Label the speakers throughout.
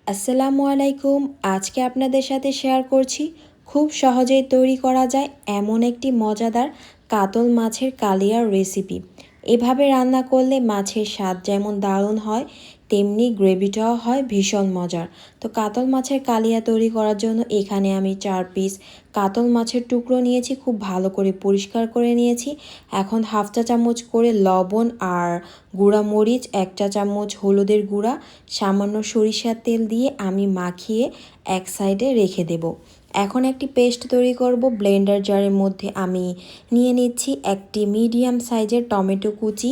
Speaker 1: আসসালামু আলাইকুম। আজকে আপনাদের সাথে শেয়ার করছি খুব সহজেই তৈরি করা যায় এমন একটি মজাদার কাতল মাছের কালিয়ার রেসিপি। এভাবে রান্না করলে মাছের স্বাদ যেমন দারুণ হয়, তেমনি গ্রেভিটাও হয় ভীষণ মজার। তো কাতল মাছের কালিয়া তৈরি করার জন্য এখানে আমি 4 পিস কাতল মাছের টুকরো নিয়েছি, খুব ভালো করে পরিষ্কার করে নিয়েছি। এখন হাফ চা চামচ করে লবণ আর গুঁড়া মরিচ, 1 চা চামচ হলুদের গুঁড়া, সামান্য সরিষার তেল দিয়ে আমি মাখিয়ে এক সাইডে রেখে দেব। এখন একটি পেস্ট তৈরি করব। ব্লেন্ডার জারের মধ্যে আমি নিয়ে নিচ্ছি একটি মিডিয়াম সাইজের টমেটো কুচি,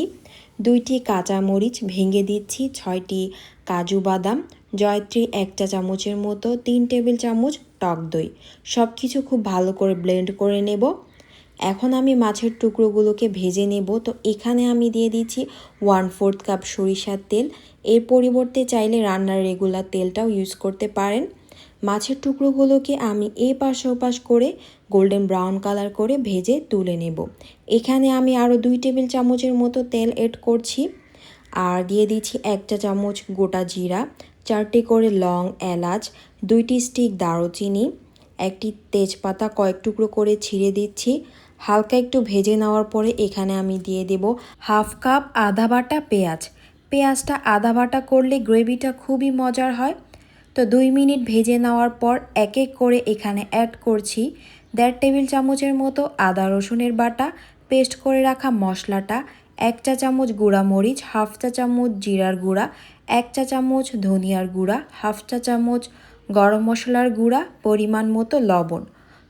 Speaker 1: 2টি কাঁচামরিচ ভেঙে দিচ্ছি, 6টি কাজু বাদাম, জয়ত্রী 1 চা চামচের মতো, 3 টেবিল চামচ টক দই। সব কিছু খুব ভালো করে ব্লেন্ড করে নেব। এখন আমি মাছের টুকরোগুলোকে ভেজে নেব। তো এখানে আমি দিয়ে দিচ্ছি 1/4 কাপ সরিষার তেল। এর পরিবর্তে চাইলে রান্নার রেগুলার তেলটাও ইউজ করতে পারেন। মাছের টুকরোগুলোকে আমি এই পাশ ওপাশ করে গোল্ডেন ব্রাউন কালার করে ভেজে তুলে নেব। এখানে আমি আরও 2 টেবিল চামচের মতো তেল এড করছি আর দিয়ে দিচ্ছি 1 চা চামচ গোটা জিরা, 4টি করে লং এলাচ, 2টি স্টিক দারুচিনি, একটি তেজপাতা কয়েক টুকরো করে ছিঁড়ে দিচ্ছি। হালকা একটু ভেজে নেওয়ার পরে এখানে আমি দিয়ে দেব হাফ কাপ আদা বাটা পেঁয়াজ। পেঁয়াজটা আদা বাটা করলে গ্রেভিটা খুবই মজার হয়। তো 2 মিনিট ভেজে নেওয়ার পর এক এক করে এখানে অ্যাড করছি 1.5 টেবিল চামচের মতো আদা রসুনের বাটা, পেস্ট করে রাখা মশলাটা, 1 চা চামচ গুঁড়া মরিচ, হাফ চা চামচ জিরার গুঁড়া, 1 চা চামচ ধনিয়ার গুঁড়া, হাফ চা চামচ গরম মশলার গুঁড়া, পরিমাণ মতো লবণ।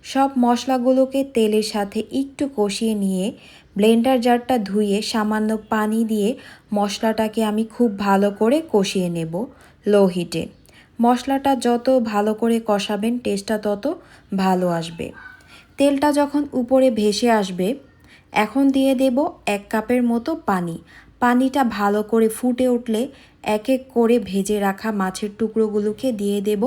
Speaker 1: সব মশলাগুলোকে তেলের সাথে একটু কষিয়ে নিয়ে ব্লেন্ডার জারটা ধুয়ে সামান্য পানি দিয়ে মশলাটাকে আমি খুব ভালো করে কষিয়ে নেব লো হিটে। মশলাটা যত ভালো করে কষাবেন টেস্টটা তত ভালো আসবে। তেলটা যখন উপরে ভেসে আসবে এখন দিয়ে দেব 1 কাপের মতো পানি। পানিটা ভালো করে ফুটে উঠলে এক এক করে ভেজে রাখা মাছের টুকরোগুলোকে দিয়ে দেব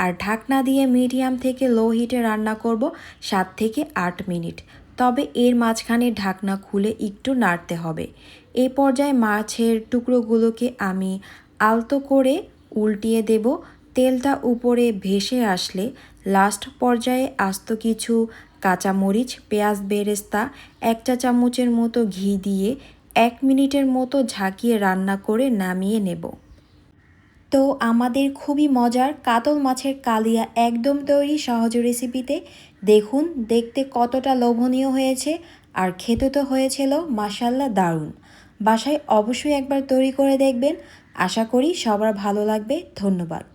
Speaker 1: আর ঢাকনা দিয়ে মিডিয়াম থেকে লো হিটে রান্না করব 7 থেকে 8 মিনিট। তবে এর মাঝখানে ঢাকনা খুলে একটু নাড়তে হবে। এই পর্যায়ে মাছের টুকরোগুলোকে আমি আলতো করে উল্টিয়ে দেব। তেলটা উপরে ভেসে আসলে লাস্ট পর্যায়ে আস্ত কিছু কাঁচামরিচ, পেঁয়াজ বেরেস্তা, 1 চা চামচের মতো ঘি দিয়ে 1 মিনিটের মতো ঝাঁকিয়ে রান্না করে নামিয়ে নেব। তো আমাদের খুবই মজার কাতল মাছের কালিয়া একদম তৈরি সহজ রেসিপিতে। দেখুন দেখতে কতটা লোভনীয় হয়েছে আর খেতে তো হয়েছিল মাশাআল্লাহ দারুণ। বাসায় অবশ্যই একবার তৈরি করে দেখবেন। আশা করি সবার ভালো লাগবে। ধন্যবাদ।